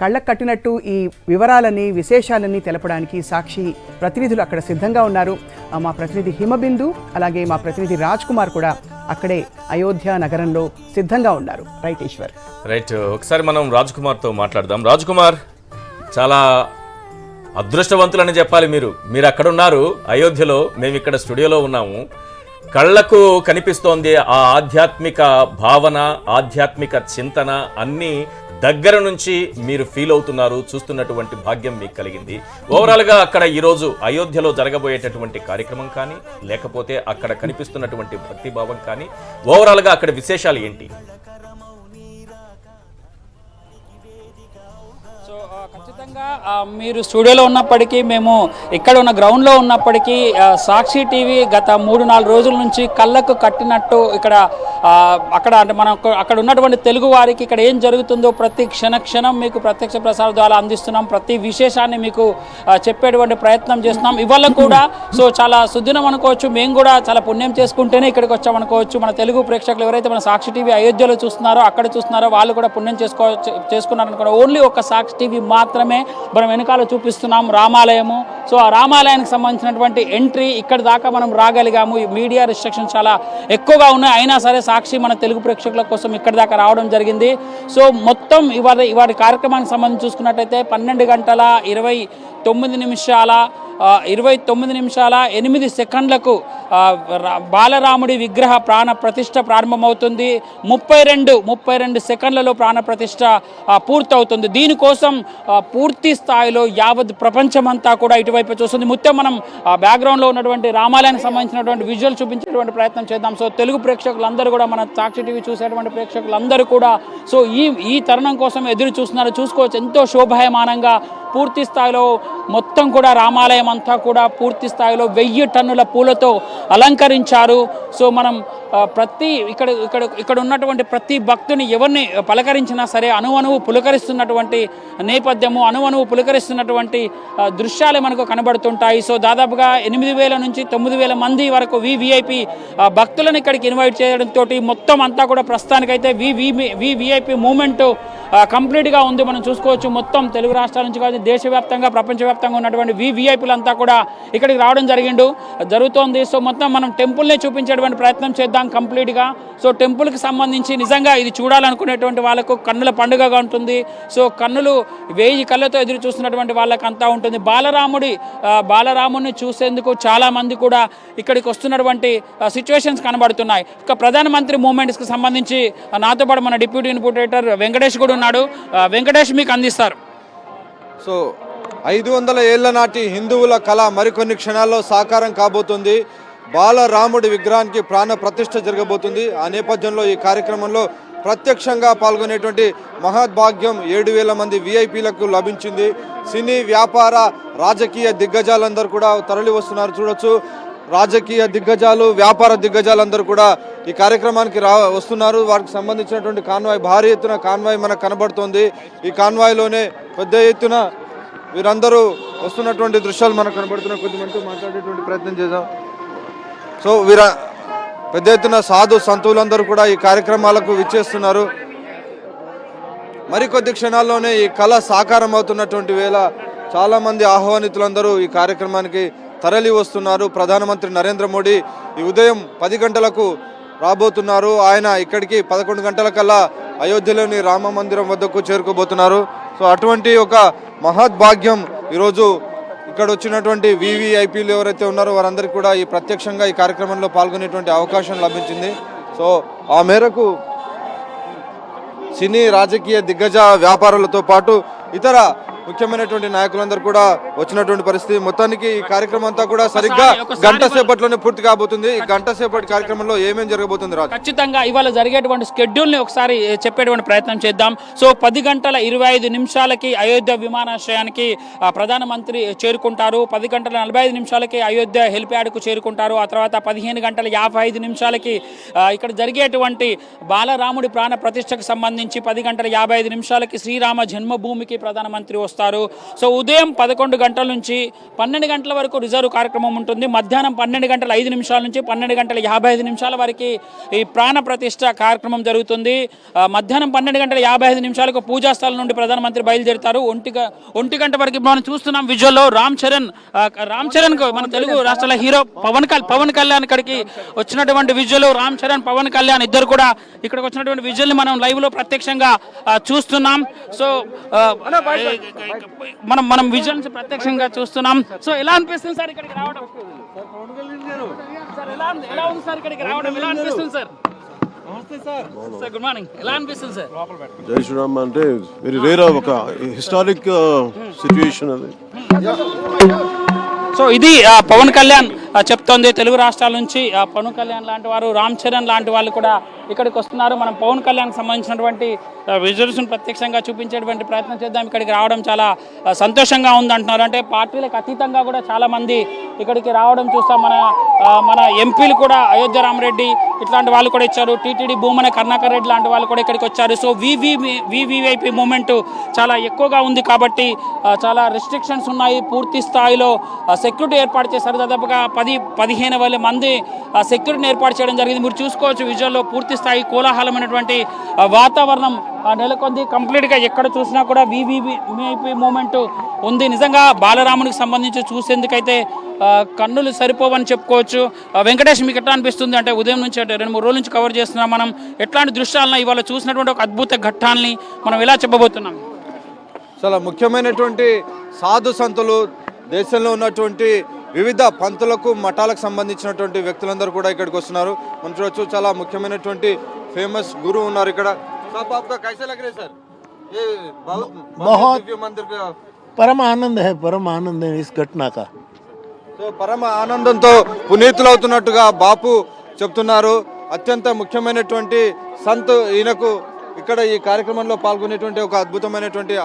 కళ్ళకు కట్టినట్టు ఈ వివరాలని విశేషాలన్నీ తెలపడానికి సాక్షి ప్రతినిధులు అక్కడ సిద్ధంగా ఉన్నారు. మా ప్రతినిధి హిమబిందు అలాగే మా ప్రతినిధి రాజ్ కుమార్ కూడా అక్కడే అయోధ్య నగరంలో సిద్ధంగా ఉన్నారు. రైట్ ఈశ్వర్. రైట్, ఒకసారి మనం రాజ్ కుమార్తో మాట్లాడదాం. రాజ్ కుమార్, చాలా అదృష్టవంతులని చెప్పాలి. మీరు అక్కడ ఉన్నారు అయోధ్యలో, మేము ఇక్కడ స్టూడియోలో ఉన్నాము. కళ్ళకు కనిపిస్తోంది ఆ ఆధ్యాత్మిక భావన, ఆధ్యాత్మిక చింతన అన్నీ దగ్గర నుంచి మీరు ఫీల్ అవుతున్నారు, చూస్తున్నటువంటి భాగ్యం మీకు కలిగింది. ఓవరాల్గా అక్కడ ఈరోజు అయోధ్యలో జరగబోయేటటువంటి కార్యక్రమం కానీ, లేకపోతే అక్కడ కనిపిస్తున్నటువంటి భక్తిభావం కానీ, ఓవరాల్గా అక్కడ విశేషాలు ఏంటి? ఖచ్చితంగా మీరు స్టూడియోలో ఉన్నప్పటికీ, మేము ఇక్కడ ఉన్న గ్రౌండ్లో ఉన్నప్పటికీ సాక్షి టీవీ గత 3-4 రోజుల నుంచి కళ్ళకు కట్టినట్టు ఇక్కడ అంటే మనం అక్కడ ఉన్నటువంటి తెలుగు వారికి ఇక్కడ ఏం జరుగుతుందో ప్రతి క్షణం మీకు ప్రత్యక్ష ప్రసార ద్వారా అందిస్తున్నాం. ప్రతి విశేషాన్ని మీకు చెప్పేటువంటి ప్రయత్నం చేస్తున్నాం. ఇవాళ కూడా చాలా సుదినం అనుకోవచ్చు, మేము కూడా చాలా పుణ్యం చేసుకుంటేనే ఇక్కడికి వచ్చామనుకోవచ్చు. మన తెలుగు ప్రేక్షకులు ఎవరైతే మన సాక్షి టీవీ అయోధ్యలో చూస్తున్నారో, అక్కడ చూస్తున్నారో, వాళ్ళు కూడా పుణ్యం చేసుకున్నారనుకో. ఓన్లీ ఒక సాక్షి టీవీ మాత్రమే మనం వెనకాల చూపిస్తున్నాం రామాలయము. ఆ రామాలయానికి సంబంధించినటువంటి ఎంట్రీ ఇక్కడ దాకా మనం రాగలిగాము. మీడియా రిస్ట్రిక్షన్ చాలా ఎక్కువగా ఉన్నాయి, అయినా సరే సాక్షి మన తెలుగు ప్రేక్షకుల కోసం ఇక్కడ దాకా రావడం జరిగింది. మొత్తం ఇవాళ కార్యక్రమానికి సంబంధించి చూసుకున్నట్టయితే 12:29:8 బాలరాముడి విగ్రహ ప్రాణ ప్రతిష్ఠ ప్రారంభమవుతుంది. 32 సెకండ్లలో ప్రాణ ప్రతిష్ఠ పూర్తవుతుంది. దీనికోసం పూర్తి స్థాయిలో యావత్ ప్రపంచమంతా కూడా ఇటువైపు చూస్తుంది. మొత్తం మనం బ్యాక్గ్రౌండ్లో ఉన్నటువంటి రామాలయానికి సంబంధించినటువంటి విజువల్ చూపించేటువంటి ప్రయత్నం చేద్దాం. తెలుగు ప్రేక్షకులందరూ కూడా, మన సాక్షి టీవీ చూసేటువంటి ప్రేక్షకులందరూ కూడా ఈ తరుణం కోసం ఎదురు చూస్తున్నారు. చూసుకోవచ్చు, ఎంతో శోభాయమానంగా పూర్తి స్థాయిలో మొత్తం కూడా రామాలయం అంతా కూడా పూర్తి స్థాయిలో 1000 టన్నుల పూలతో అలంకరించారు. మనం ఇక్కడ ఉన్నటువంటి ప్రతి భక్తుని ఎవరిని పలకరించినా సరే అణువణువు పులకరిస్తున్నటువంటి నేపథ్యము, అణువణువు పులకరిస్తున్నటువంటి దృశ్యాలు మనకు కనబడుతుంటాయి. దాదాపుగా 8,000 నుంచి 9,000 మంది వరకు వివిఐపి భక్తులను ఇక్కడికి ఇన్వైట్ చేయడంతో మొత్తం అంతా కూడా ప్రస్తుతానికైతే వివిఐపి మూమెంట్ కంప్లీట్గా ఉంది. మనం చూసుకోవచ్చు, మొత్తం తెలుగు రాష్ట్రాల నుంచి కాదు, దేశవ్యాప్తంగా ప్రపంచవ్యాప్తంగా ఉన్నటువంటి వివిఐపీలంతా కూడా ఇక్కడికి రావడం జరుగుతోంది. మొత్తం మనం టెంపుల్నే చూపించేటువంటి ప్రయత్నం చేద్దాం కంప్లీట్గా. టెంపుల్కి సంబంధించి నిజంగా ఇది చూడాలనుకునేటువంటి వాళ్ళకు కన్నుల పండుగగా ఉంటుంది. కన్నులు 1000 కళ్ళతో ఎదురు చూస్తున్నటువంటి వాళ్ళకంతా ఉంటుంది. బాలరాముడిని చూసేందుకు చాలామంది కూడా ఇక్కడికి వస్తున్నటువంటి సిచ్యువేషన్స్ కనబడుతున్నాయి. ఇక ప్రధానమంత్రి మూమెంట్స్కి సంబంధించి నాతో పాటు మన డిప్యూటీ ఇన్పుటేటర్ వెంకటేష్ కూడా ఉన్నాడు. వెంకటేష్ మీకు అందిస్తారు. 500 ఏళ్ల నాటి హిందువుల కళ మరికొన్ని క్షణాల్లో సాకారం కాబోతుంది. బాలరాముడి విగ్రహానికి ప్రాణ ప్రతిష్ఠ జరగబోతుంది. ఆ నేపథ్యంలో ఈ కార్యక్రమంలో ప్రత్యక్షంగా పాల్గొనేటువంటి మహద్భాగ్యం 7,000 మంది విఐపీలకు లభించింది. సినీ, వ్యాపార, రాజకీయ దిగ్గజాలందరూ కూడా తరలి వస్తున్నారు. చూడొచ్చు, రాజకీయ దిగ్గజాలు, వ్యాపార దిగ్గజాలందరూ కూడా ఈ కార్యక్రమానికి వస్తున్నారు. వారికి సంబంధించినటువంటి కాన్వాయ్, భారీ ఎత్తున కాన్వాయ్ మనకు కనబడుతోంది. ఈ కాన్వాయ్లోనే పెద్ద ఎత్తున వీరందరూ వస్తున్నటువంటి దృశ్యాలు మనకు కనబడుతున్నాయి. కొద్దిమందితో మాట్లాడేటువంటి ప్రయత్నం చేద్దాం. పెద్ద ఎత్తున సాధు సంతులందరూ కూడా ఈ కార్యక్రమాలకు విచ్చేస్తున్నారు. మరికొద్ది క్షణాల్లోనే ఈ కళ సాకారం అవుతున్నటువంటి వేళ చాలామంది ఆహ్వానితులందరూ ఈ కార్యక్రమానికి తరలి వస్తున్నారు. ప్రధానమంత్రి నరేంద్ర మోడీ ఈ ఉదయం 10 గంటలకు రాబోతున్నారు. ఆయన ఇక్కడికి 11 గంటలకల్లా అయోధ్యలోని రామ మందిరం వద్దకు చేరుకోబోతున్నారు. అటువంటి ఒక మహద్భాగ్యం ఈరోజు ఇక్కడ వచ్చినటువంటి వివిఐపీలు ఎవరైతే ఉన్నారో వారందరికీ కూడా ఈ ప్రత్యక్షంగా ఈ కార్యక్రమంలో పాల్గొనేటువంటి అవకాశం లభించింది. ఆ మేరకు సినీ, రాజకీయ దిగ్గజ వ్యాపారులతో పాటు ఇతర ముఖ్యమైనటువంటి నాయకులందరూ కూడా వచ్చినటువంటి పరిస్థితి. మొత్తానికి ఈ కార్యక్రమం అంతా కూడా సరిగ్గా గంట సేపట్లోనే పూర్తి కాబోతుంది. ఈ గంట సేపటి కార్యక్రమంలో ఏమేమి జరగబోతుంది రాజు? ఖచ్చితంగా ఇవాళ జరిగేటువంటి షెడ్యూల్ని ఒకసారి చెప్పేటువంటి ప్రయత్నం చేద్దాం. 10:25 అయోధ్య విమానాశ్రయానికి ప్రధానమంత్రి చేరుకుంటారు. 10:45 అయోధ్య హెలిప్యాడ్కు చేరుకుంటారు. ఆ తర్వాత 15:55 ఇక్కడ జరిగేటువంటి బాలరాముడి ప్రాణ ప్రతిష్టకు సంబంధించి 10:55 శ్రీరామ జన్మభూమికి ప్రధానమంత్రి వస్తారు. వస్తారు. సో ఉదయం 11 గంటల నుంచి 12 గంటల వరకు రిజర్వ్ కార్యక్రమం ఉంటుంది. మధ్యాహ్నం 12 గంటల 5 నిమిషాల నుంచి 12 గంటల 55 నిమిషాల వరకు ఈ ప్రాణ ప్రతిష్ఠ కార్యక్రమం జరుగుతుంది. మధ్యాహ్నం 12 గంటల 55 నిమిషాలకు పూజా స్థలం నుండి ప్రధానమంత్రి బయలుదేరుతారు. ఒంటి గంట వరకు మనం చూస్తున్నాం విజువల్లో రామ్ చరణ్ మన తెలుగు రాష్ట్రాల హీరో పవన్ కళ్యాణ్ ఇక్కడికి వచ్చినటువంటి విజువల్. రామ్ చరణ్, పవన్ కళ్యాణ్ ఇద్దరు కూడా ఇక్కడికి వచ్చినటువంటి విజువల్ ని మనం లైవ్ లో ప్రత్యక్షంగా చూస్తున్నాం. సో మనం విజువల్స్ ప్రత్యక్షంగా చూస్తున్నాం. సో ఎలా అనిపిస్తుంది సార్ ఇక్కడికి రావడం? సార్ ఎలా ఉంది సార్ ఇక్కడికి రావడం? ఎలా అనిపిస్తుంది సార్? Sir good morning. ఎలా అనిపిస్తుంది సార్? జై శ్రీరామ్ అంటే వెరీ రేర్ ఒక హిస్టారిక్ సిచ్యుయేషన్ అది. సో ఇది పవన్ కళ్యాణ్ చెప్తోంది. తెలుగు రాష్ట్రాల నుంచి పవన్ కళ్యాణ్ లాంటి వారు, రామ్ చరణ్ లాంటి వాళ్ళు కూడా ఇక్కడికి వస్తున్నారు. మనం పవన్ కళ్యాణ్కి సంబంధించినటువంటి విజువల్స్ను ప్రత్యక్షంగా చూపించేటువంటి ప్రయత్నం చేద్దాం. ఇక్కడికి రావడం చాలా సంతోషంగా ఉంది అంటున్నారు. అంటే పార్టీలకు అతీతంగా కూడా చాలామంది ఇక్కడికి రావడం చూస్తాం. మన ఎంపీలు కూడా అయోధ్య రామరెడ్డి ఇట్లాంటి వాళ్ళు కూడా ఇచ్చారు. టీటీడీ భూమన కరుణాకర్ రెడ్డి లాంటి వాళ్ళు కూడా ఇక్కడికి వచ్చారు. సో వివిఐపి మూమెంట్ చాలా ఎక్కువగా ఉంది కాబట్టి చాలా రెస్ట్రిక్షన్స్ ఉన్నాయి. పూర్తి స్థాయిలో సెక్యూరిటీ ఏర్పాటు చేశారు. దాదాపుగా 10-15 మంది సెక్యూరిటీని ఏర్పాటు చేయడం జరిగింది. మీరు చూసుకోవచ్చు విజువల్లో పూర్తి స్థాయి కోలాహలమైనటువంటి వాతావరణం నెలకొంది. కంప్లీట్గా ఎక్కడ చూసినా కూడా వివిఐపి మూమెంట్ ఉంది. నిజంగా బాలరామునికి సంబంధించి చూసేందుకైతే కన్నులు సరిపోవని చెప్పుకోవచ్చు. వెంకటేష్, మీకు ఎట్లా అనిపిస్తుంది? అంటే ఉదయం నుంచి అంటే 2-3 రోజుల నుంచి కవర్ చేస్తున్నాం మనం. ఎట్లాంటి దృశ్యాలను ఇవాళ చూసినటువంటి ఒక అద్భుత ఘట్టాలని మనం ఎలా చెప్పబోతున్నాం? చాలా ముఖ్యమైనటువంటి సాధు సంతులు, దేశంలో ఉన్నటువంటి వివిధ పంతులకు మఠాలకు సంబంధించినటువంటి వ్యక్తులందరూ కూడా ఇక్కడికి వస్తున్నారు. మనం చూడొచ్చు చాలా ముఖ్యమైనటువంటి ఫేమస్ గురువు ఉన్నారు ఇక్కడ. परम आनंद है इस घटना का. సో పరమ ఆనందంతో పునీతులవుతున్నట్టుగా బాపు చెప్తున్నారు. అత్యంత ముఖ్యమైనటువంటి సంత్ ఈయనకు ఇక్కడ ఈ కార్యక్రమంలో పాల్గొనేటువంటి ఒక అద్భుతమైనటువంటి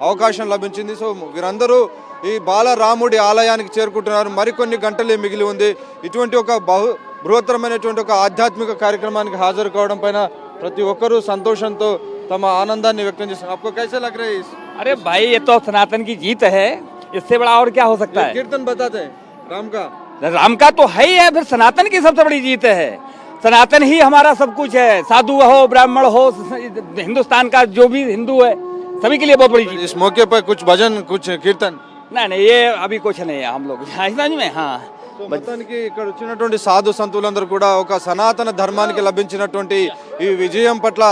అవకాశం లభించింది. సో వీరందరూ ఈ బాలరాముడి ఆలయానికి చేరుకుంటున్నారు. మరికొన్ని గంటలే మిగిలి ఉంది. ఇటువంటి ఒక బృహత్తరమైనటువంటి ఒక ఆధ్యాత్మిక కార్యక్రమానికి హాజరు కావడం పైన ప్రతి ఒక్కరూ సంతోషంతో తమ ఆనందాన్ని వ్యక్తం చేస్తున్నారు. आपको कैसे लग रहा है? अरे भाई ये तो सनातन की जीत है, इससे बड़ा और क्या हो सकता है? कीर्तन बताते हैं राम का तो है ही है, फिर सनातन की सबसे बड़ी जीत है. सनातन ही हमारा सब कुछ है. साधु हो, ब्राह्मण हो, हिंदुस्तान का जो भी हिंदू है सभी के लिए बहुत बड़ी जीत. इस मौके पर कुछ भजन, कुछ कीर्तन? नहीं ये अभी कुछ नहीं है. हम लोग समझ में. हाँ, మొత్తానికి ఇక్కడ వచ్చినటువంటి సాధు సంతులందరూ కూడా ఒక సనాతన ధర్మానికి లభించినటువంటి ఈ విజయం పట్ల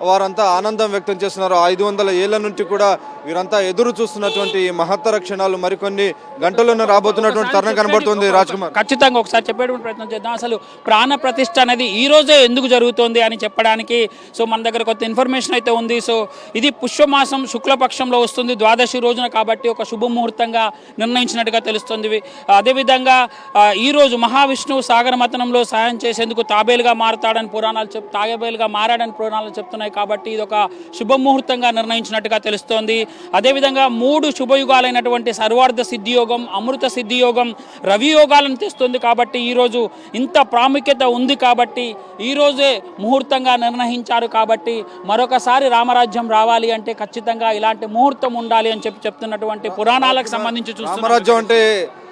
వారంతా ఆనందం వ్యక్తం చేస్తున్నారు. 500 ఏళ్ల నుంచి కూడా వీరంతా ఎదురు చూస్తున్నటువంటి ఈ మహత్తర క్షణాలు మరికొన్ని గంటల్లోనే రాబోతున్నటువంటి తరుణం కనబడుతుంది. రాజ్ కుమార్, ఖచ్చితంగా ఒకసారి చెప్పేటువంటి ప్రయత్నం చేద్దాం. అసలు ప్రాణ ప్రతిష్ఠ అనేది ఈ రోజే ఎందుకు జరుగుతుంది అని చెప్పడానికి సో మన దగ్గర కొత్త ఇన్ఫర్మేషన్ అయితే ఉంది. సో ఇది పుష్యమాసం శుక్లపక్షంలో వస్తుంది, ద్వాదశి రోజున, కాబట్టి ఒక శుభముహూర్తంగా నిర్ణయించినట్టుగా తెలుస్తుంది. అదేవిధంగా ఈరోజు మహావిష్ణువు సాగర మథనంలో సాయం చేసేందుకు తాబేలుగా మారతాడని తాబేలుగా మారాడని పురాణాలు చెప్తున్నాయి. కాబట్టి ఇది ఒక శుభముహూర్తంగా నిర్ణయించినట్టుగా తెలుస్తోంది. అదేవిధంగా 3 శుభయుగాలైనటువంటి సర్వార్థ సిద్ధియోగం, అమృత సిద్ధియోగం, రవి యోగాలను తెస్తుంది. కాబట్టి ఈరోజు ఇంత ప్రాముఖ్యత ఉంది కాబట్టి ఈరోజే ముహూర్తంగా నిర్ణయించారు. కాబట్టి మరొకసారి రామరాజ్యం రావాలి అంటే ఖచ్చితంగా ఇలాంటి ముహూర్తం ఉండాలి అని చెప్తున్నటువంటి పురాణాలకు సంబంధించి చూస్తున్నాం. రామరాజ్యం అంటే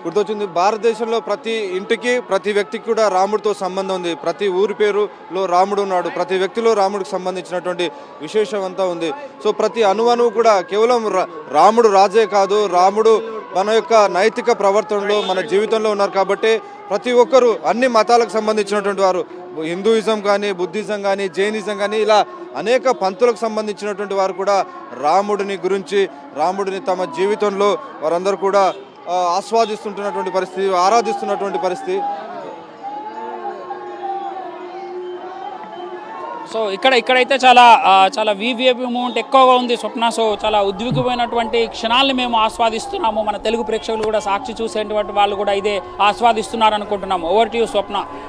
గుర్తొచ్చింది. భారతదేశంలో ప్రతి ఇంటికి, ప్రతి వ్యక్తికి కూడా రాముడితో సంబంధం ఉంది. ప్రతి ఊరి పేరులో రాముడు ఉన్నాడు. ప్రతి వ్యక్తిలో రాముడికి సంబంధించినటువంటి విశేషం అంతా ఉంది. సో ప్రతి అణువణువు కూడా కేవలం రాముడు రాజే కాదు, రాముడు మన యొక్క నైతిక ప్రవర్తనలో, మన జీవితంలో ఉన్నారు. కాబట్టి ప్రతి ఒక్కరూ అన్ని మతాలకు సంబంధించినటువంటి వారు, హిందూయిజం కానీ, బుద్ధిజం కానీ, జైనిజం కానీ, ఇలా అనేక పంతులకు సంబంధించినటువంటి వారు కూడా రాముడిని గురించి, రాముడిని తమ జీవితంలో వారందరూ కూడా ఆస్వాదిస్తుంటున్నటువంటి పరిస్థితి, ఆరాధిస్తున్నటువంటి పరిస్థితి. సో ఇక్కడైతే చాలా వివిఐపి మూమెంట్ ఎక్కువగా ఉంది స్వప్న. సో చాలా ఉద్విగ్నమైనటువంటి క్షణాలను మేము ఆస్వాదిస్తున్నాము. మన తెలుగు ప్రేక్షకులు కూడా, సాక్షి చూసేటువంటి వాళ్ళు కూడా ఇదే ఆస్వాదిస్తున్నారు అనుకుంటున్నాము. Over to you Swapna.